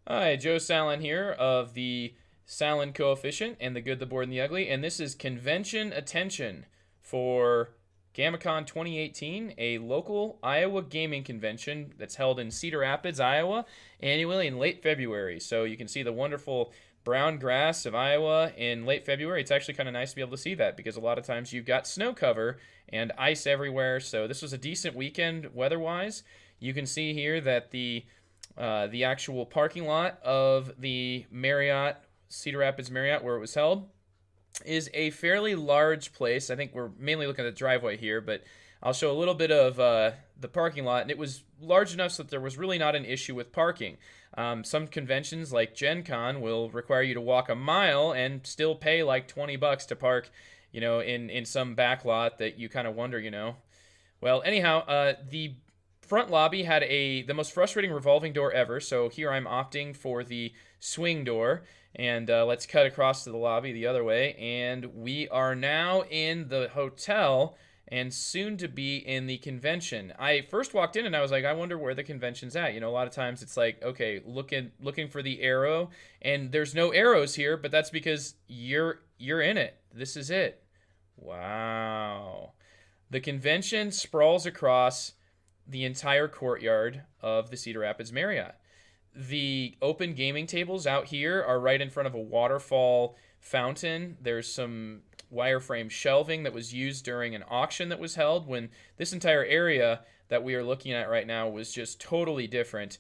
Hi, Joe Sallen here of the Sallen Coefficient and the Good, the Bored, and the Ugly, and this is convention attention for Gamicon 2018, a local Iowa gaming convention that's held in Cedar Rapids, Iowa, annually in late February. So you can see the wonderful brown grass of Iowa in late February. It's actually kind of nice to be able to see that because a lot of times you've got snow cover and ice everywhere. So this was a decent weekend weather-wise. You can see here that the actual parking lot of the Marriott, Cedar Rapids Marriott, where it was held, is a fairly large place. I think we're mainly looking at the driveway here, but I'll show a little bit of the parking lot. And it was large enough so that there was really not an issue with parking. Some conventions like Gen Con will require you to walk a mile and still pay like $20 to park, in some back lot that you kind of wonder. Well, anyhow, the front lobby had the most frustrating revolving door ever. So here I'm opting for the swing door. And let's cut across to the lobby the other way. And we are now in the hotel and soon to be in the convention. I first walked in and I was like, I wonder where the convention's at. A lot of times it's like, okay, looking for the arrow, and there's no arrows here, but that's because you're in it. This is it. Wow. The convention sprawls across the entire courtyard of the Cedar Rapids Marriott. The open gaming tables out here are right in front of a waterfall fountain. There's some wireframe shelving that was used during an auction that was held when this entire area that we are looking at right now was just totally different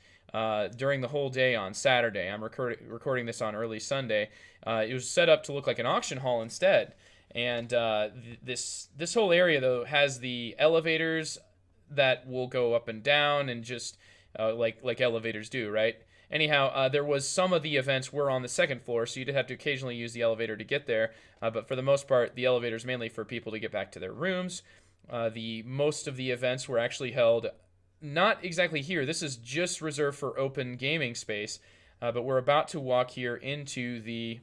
during the whole day on Saturday. I'm recording this on early Sunday. It was set up to look like an auction hall instead. And this whole area, though, has the elevators that will go up and down and just like elevators do, right? Anyhow, there was some of the events were on the second floor, so you'd have to occasionally use the elevator to get there. But for the most part, the elevator is mainly for people to get back to their rooms. The most of the events were actually held not exactly here. This is just reserved for open gaming space. But we're about to walk here into the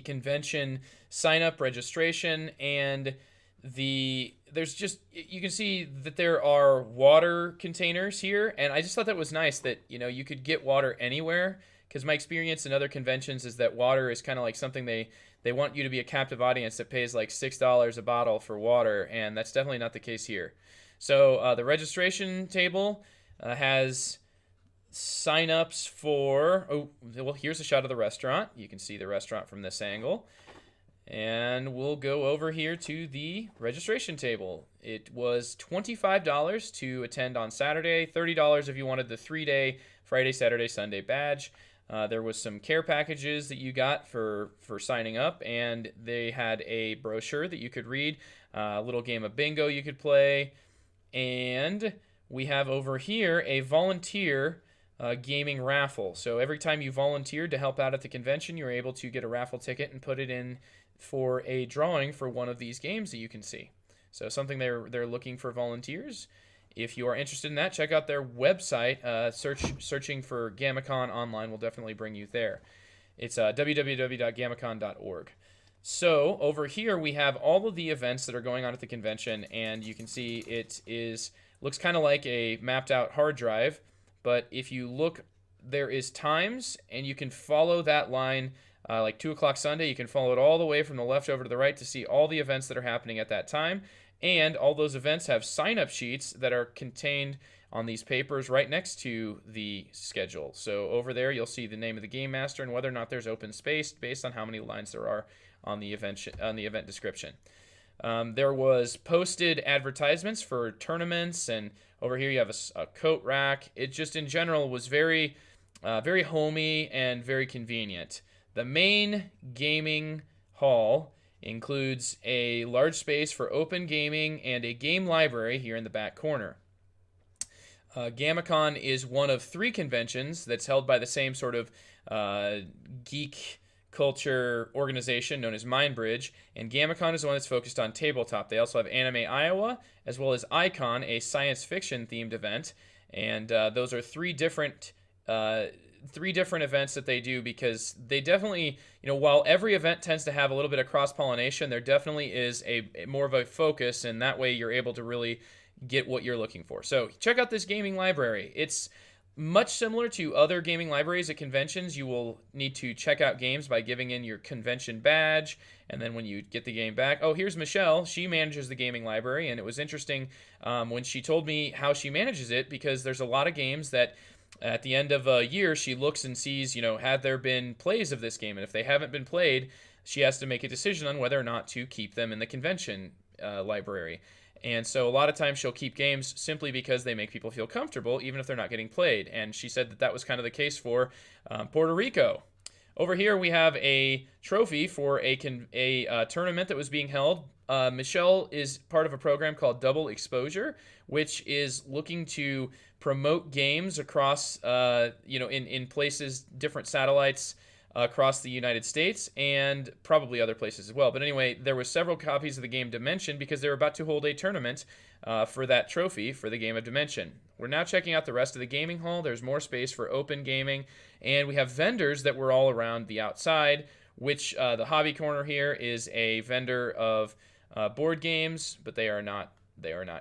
convention sign up registration, and there's just, you can see that there are water containers here, and I just thought that was nice that you could get water anywhere, because my experience in other conventions is that water is kind of like something they want you to be a captive audience that pays like $6 a bottle for water, and that's definitely not the case here. So the registration table has sign-ups for, well, here's a shot of the restaurant. You can see the restaurant from this angle. And we'll go over here to the registration table. It was $25 to attend on Saturday, $30 if you wanted the 3-day Friday, Saturday, Sunday badge. There was some care packages that you got for signing up, and they had a brochure that you could read, a little game of bingo you could play, and we have over here a volunteer gaming raffle. So every time you volunteered to help out at the convention, you're able to get a raffle ticket and put it in for a drawing for one of these games that you can see. So something they're looking for volunteers. If you are interested in that, check out their website. Searching for Gamicon online will definitely bring you there. It's www.gamicon.org. So over here we have all of the events that are going on at the convention, and you can see looks kind of like a mapped out hard drive, but if you look, there is times, and you can follow that line. Like 2 o'clock Sunday, you can follow it all the way from the left over to the right to see all the events that are happening at that time. And all those events have sign-up sheets that are contained on these papers right next to the schedule. So over there, you'll see the name of the game master and whether or not there's open space based on how many lines there are on the event description. There was posted advertisements for tournaments, and over here you have a coat rack. It just in general was very, very homey and very convenient. The main gaming hall includes a large space for open gaming and a game library here in the back corner. Gamicon is one of 3 conventions that's held by the same sort of geek culture organization known as Mindbridge, and Gamicon is the one that's focused on tabletop. They also have Anime Iowa, as well as Icon, a science fiction themed event, and those are 3 different events that they do, because they definitely, while every event tends to have a little bit of cross-pollination, there definitely is a more of a focus, and that way you're able to really get what you're looking for. So check out this gaming library. It's much similar to other gaming libraries at conventions, you will need to check out games by giving in your convention badge, and then when you get the game back, oh, here's Michelle. She manages the gaming library, and it was interesting when she told me how she manages it, because there's a lot of games that at the end of a year, she looks and sees, had there been plays of this game, and if they haven't been played, she has to make a decision on whether or not to keep them in the convention library. And so a lot of times she'll keep games simply because they make people feel comfortable, even if they're not getting played. And she said that was kind of the case for Puerto Rico. Over here we have a trophy for a tournament that was being held. Michelle is part of a program called Double Exposure, which is looking to promote games across, in places, different satellites across the United States and probably other places as well. But anyway, there were several copies of the game Dimension because they were about to hold a tournament for that trophy for the game of Dimension. We're now checking out the rest of the gaming hall. There's more space for open gaming, and we have vendors that were all around the outside, which the hobby corner here is a vendor of board games, but they are not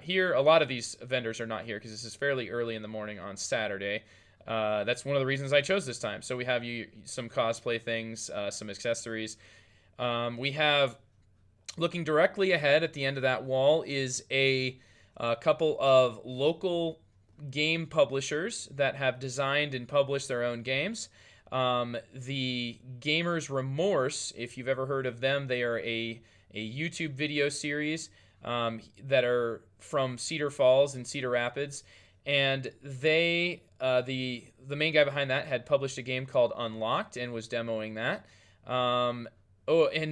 here. A lot of these vendors are not here because this is fairly early in the morning on Saturday. That's one of the reasons I chose this time. So we have some cosplay things, some accessories. We have, looking directly ahead at the end of that wall, is a couple of local game publishers that have designed and published their own games. The Gamer's Remorse, if you've ever heard of them, they are a YouTube video series that are from Cedar Falls and Cedar Rapids. And they, the main guy behind that had published a game called Unlocked and was demoing that. And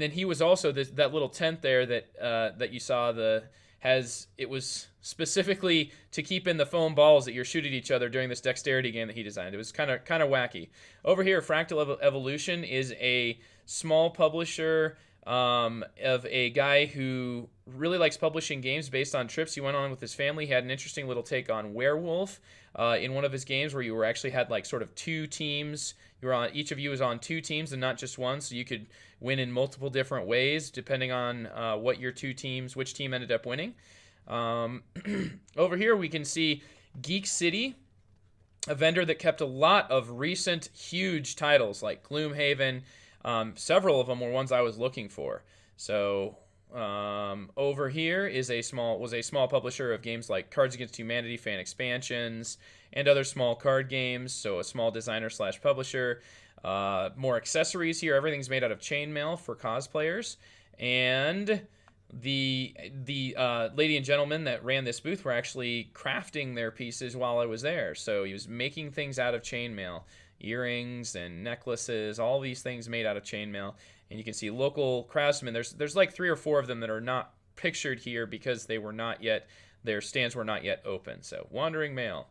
then he was also that little tent there that you saw. It was specifically to keep in the foam balls that you're shooting at each other during this dexterity game that he designed. It was kind of wacky. Over here, Fractal Evolution is a small publisher of a guy who really likes publishing games based on trips he went on with his family. He had an interesting little take on werewolf in one of his games where you actually had like sort of two teams. Each of you was on two teams and not just one, so you could win in multiple different ways depending on which team ended up winning. Over here we can see Geek City, a vendor that kept a lot of recent huge titles like Gloomhaven. Several of them were ones I was looking for. So over here was a small publisher of games like Cards Against Humanity fan expansions and other small card games. So a small designer / publisher. More accessories here. Everything's made out of chainmail for cosplayers. And the lady and gentleman that ran this booth were actually crafting their pieces while I was there. So he was making things out of chainmail. Earrings and necklaces, all these things made out of chainmail. And you can see local craftsmen. There's like 3 or 4 of them that are not pictured here because their stands were not yet open. So Wandering Mail.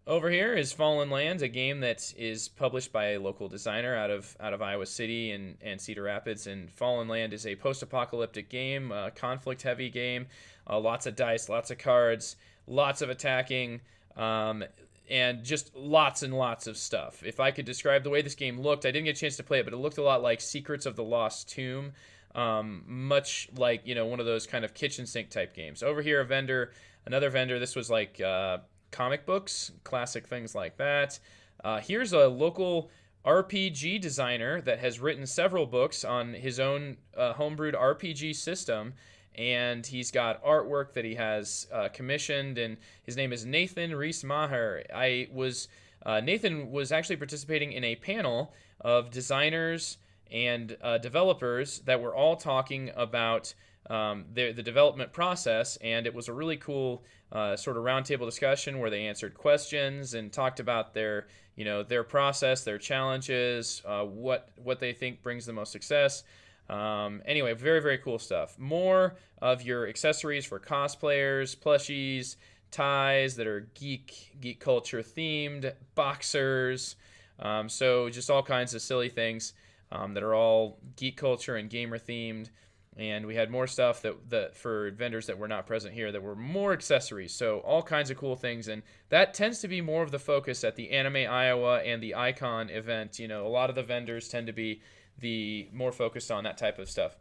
Over here is Fallen Lands, a game that is published by a local designer out of Iowa City and Cedar Rapids. And Fallen Land is a post-apocalyptic game, a conflict-heavy game, lots of dice, lots of cards, lots of attacking, and just lots and lots of stuff. If I could describe the way this game looked, I didn't get a chance to play it, but it looked a lot like Secrets of the Lost Tomb, much like one of those kind of kitchen sink type games. Over here, another vendor. This was like comic books, classic things like that. Here's a local RPG designer that has written several books on his own homebrewed RPG system. And he's got artwork that he has commissioned, and his name is Nathan Rees-Maher. Nathan was actually participating in a panel of designers and developers that were all talking about the development process, and it was a really cool sort of roundtable discussion where they answered questions and talked about their process, their challenges, what they think brings the most success. Anyway, very, very cool stuff. More of your accessories for cosplayers, plushies, ties that are geek culture themed, boxers. So just all kinds of silly things that are all geek culture and gamer themed. And we had more stuff that for vendors that were not present here that were more accessories. So all kinds of cool things. And that tends to be more of the focus at the Anime Iowa and the Icon event. A lot of the vendors tend to be the more focused on that type of stuff.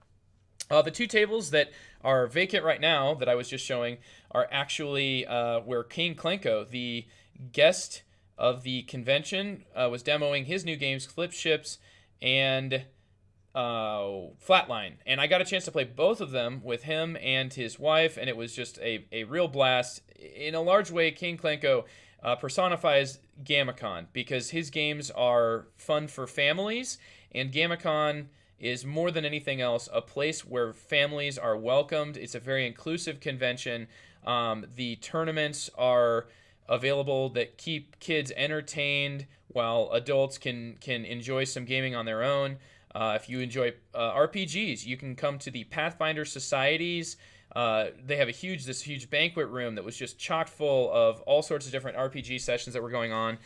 The 2 tables that are vacant right now that I was just showing are actually where Kane Klenko, the guest of the convention was demoing his new games, Flipships and Flatline. And I got a chance to play both of them with him and his wife, and it was just a real blast. In a large way, Kane Klenko personifies Gamicon because his games are fun for families, and Gamicon is more than anything else a place where families are welcomed. It's a very inclusive convention. The tournaments are available that keep kids entertained while adults can enjoy some gaming on their own. If you enjoy RPGs, you can come to the Pathfinder Societies. They have this huge banquet room that was just chock full of all sorts of different RPG sessions that were going on.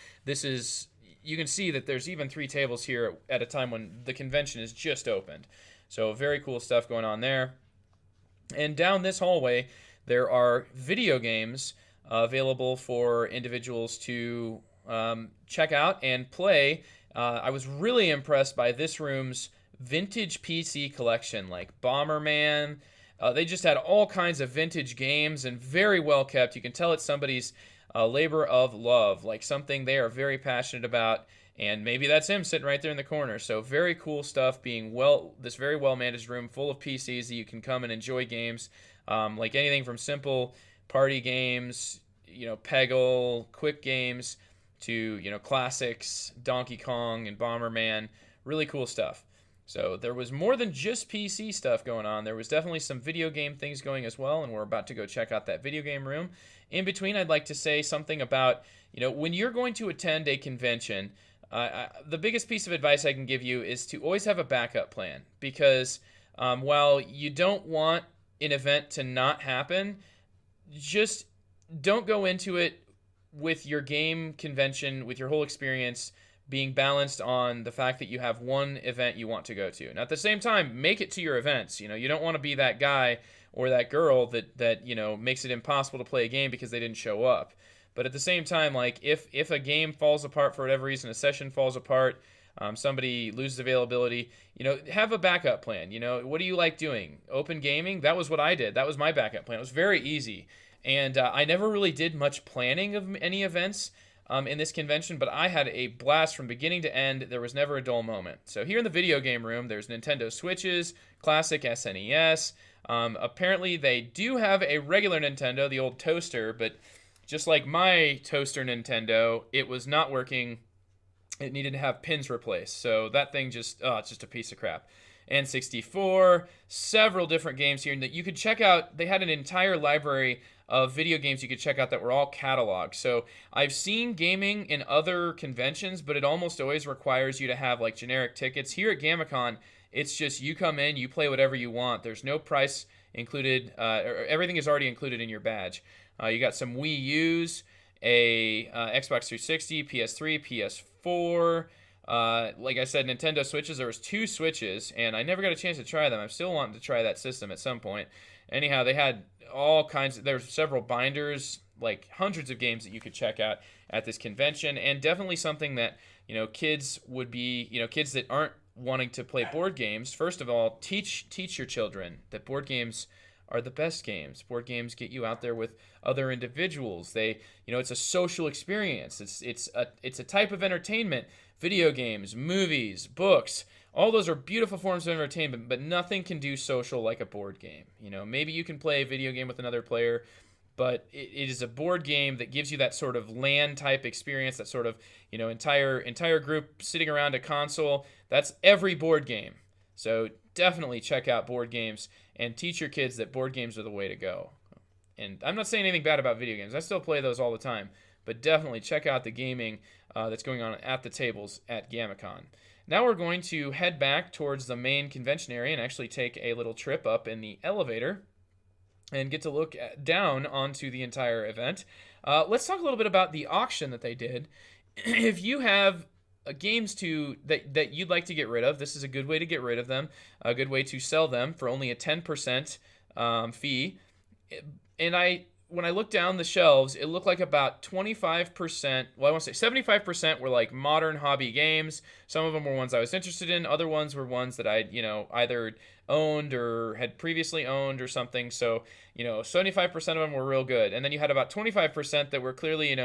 You can see that there's even 3 tables here at a time when the convention is just opened. So very cool stuff going on there. And down this hallway, there are video games available for individuals to check out and play. I was really impressed by this room's vintage PC collection, like Bomberman. They just had all kinds of vintage games and very well kept. You can tell it's somebody's labor of love, like something they are very passionate about, and maybe that's him sitting right there in the corner. So very cool stuff this very well managed room full of PCs that you can come and enjoy games, like anything from simple party games, Peggle, quick games, to classics, Donkey Kong and Bomberman. Really cool stuff. So there was more than just PC stuff going on. There was definitely some video game things going as well, and we're about to go check out that video game room. In between, I'd like to say something about, when you're going to attend a convention, the biggest piece of advice I can give you is to always have a backup plan, because while you don't want an event to not happen, just don't go into it with your game convention, with your whole experience being balanced on the fact that you have one event you want to go to. And at the same time, make it to your events. You don't want to be that guy or that girl that makes it impossible to play a game because they didn't show up. But at the same time, like if a game falls apart for whatever reason, a session falls apart, somebody loses availability, have a backup plan. What do you like doing? Open gaming? That was what I did. That was my backup plan. It was very easy. And I never really did much planning of any events in this convention, but I had a blast from beginning to end. There was never a dull moment. So here in the video game room, there's Nintendo Switches, classic SNES. Apparently, they do have a regular Nintendo, the old toaster, but just like my toaster Nintendo, it was not working. It needed to have pins replaced. So that thing it's just a piece of crap. N64, several different games here that you could check out. They had an entire library of video games you could check out that were all cataloged. So I've seen gaming in other conventions, but it almost always requires you to have like generic tickets. Here at Gamicon, it's just you come in, you play whatever you want. There's no price included. Everything is already included in your badge. You got some Wii U's, a Xbox 360, PS3, PS4. Like I said, Nintendo Switches. There was 2 Switches, and I never got a chance to try them. I'm still wanting to try that system at some point. Anyhow, they had all kinds. There's several binders, like hundreds of games that you could check out at this convention, and definitely something that kids would be, kids that aren't wanting to play board games. First of all, teach your children that board games are the best games. Board games get you out there with other individuals. It's a social experience. It's a type of entertainment. Video games, movies, books, all those are beautiful forms of entertainment, but nothing can do social like a board game. Maybe you can play a video game with another player, but it is a board game that gives you that sort of LAN type experience, that sort of, entire group sitting around a console. That's every board game. So definitely check out board games and teach your kids that board games are the way to go. And I'm not saying anything bad about video games. I still play those all the time, but definitely check out the gaming that's going on at the tables at Gamicon. Now we're going to head back towards the main convention area and actually take a little trip up in the elevator and get to look down onto the entire event. Let's talk a little bit about the auction that they did. If you have games that you'd like to get rid of, this is a good way to get rid of them, a good way to sell them for only a 10% fee. And I when I looked down the shelves, it looked like about 25%, well, I want to say 75% were like modern hobby games. Some of them were ones I was interested in. Other ones were ones that I'd, either owned or had previously owned or something. So, 75% of them were real good. And then you had about 25% that were clearly,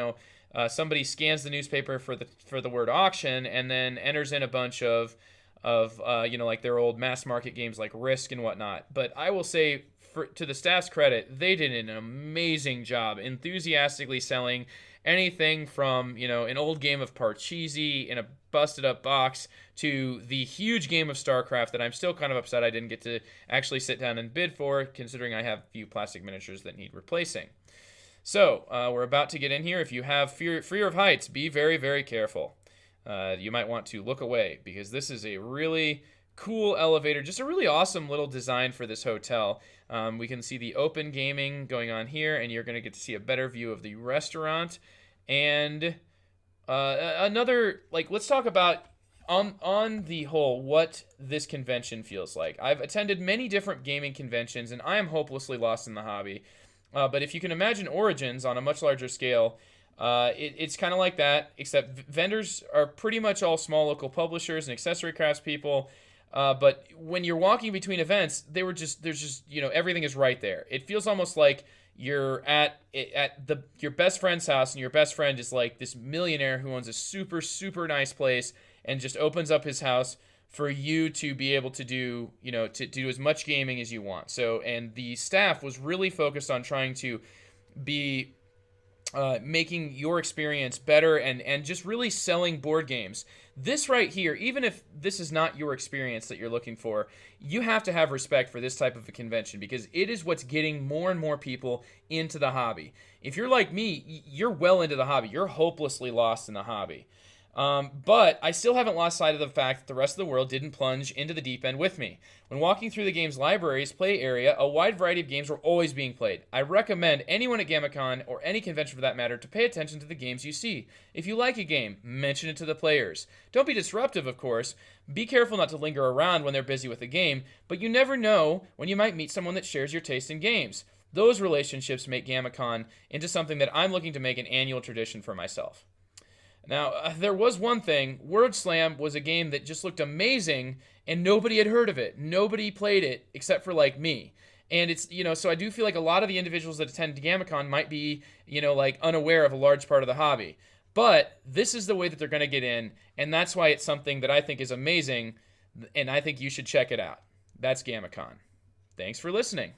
somebody scans the newspaper for the word auction and then enters in a bunch of like their old mass market games like Risk and whatnot. But I will say, to the staff's credit, they did an amazing job enthusiastically selling anything from, an old game of Parcheesi in a busted up box to the huge game of StarCraft that I'm still kind of upset I didn't get to actually sit down and bid for, considering I have a few plastic miniatures that need replacing. So, we're about to get in here. If you have fear of heights, be very, very careful. You might want to look away, because this is a really cool elevator, just a really awesome little design for this hotel. We can see the open gaming going on here, and you're going to get to see a better view of the restaurant. And let's talk about, on the whole, what this convention feels like. I've attended many different gaming conventions, and I am hopelessly lost in the hobby. But if you can imagine Origins on a much larger scale, it's kind of like that, except vendors are pretty much all small local publishers and accessory crafts people. But when you're walking between events, there's just everything is right there. It feels almost like you're at your best friend's house, and your best friend is like this millionaire who owns a super, super nice place and just opens up his house for you to be able to do, to do as much gaming as you want. So, and the staff was really focused on trying to be making your experience better and just really selling board games. This right here, even if this is not your experience that you're looking for, you have to have respect for this type of a convention, because it is what's getting more and more people into the hobby. If you're like me, you're well into the hobby. You're hopelessly lost in the hobby. But I still haven't lost sight of the fact that the rest of the world didn't plunge into the deep end with me. When walking through the game's library's play area, a wide variety of games were always being played. I recommend anyone at Gamicon, or any convention for that matter, to pay attention to the games you see. If you like a game, mention it to the players. Don't be disruptive, of course. Be careful not to linger around when they're busy with the game, but you never know when you might meet someone that shares your taste in games. Those relationships make Gamicon into something that I'm looking to make an annual tradition for myself. Now, there was one thing. Word Slam was a game that just looked amazing, and nobody had heard of it. Nobody played it except for, like, me. And it's, so I do feel like a lot of the individuals that attend Gamicon might be, unaware of a large part of the hobby. But this is the way that they're going to get in, and that's why it's something that I think is amazing, and I think you should check it out. That's Gamicon. Thanks for listening.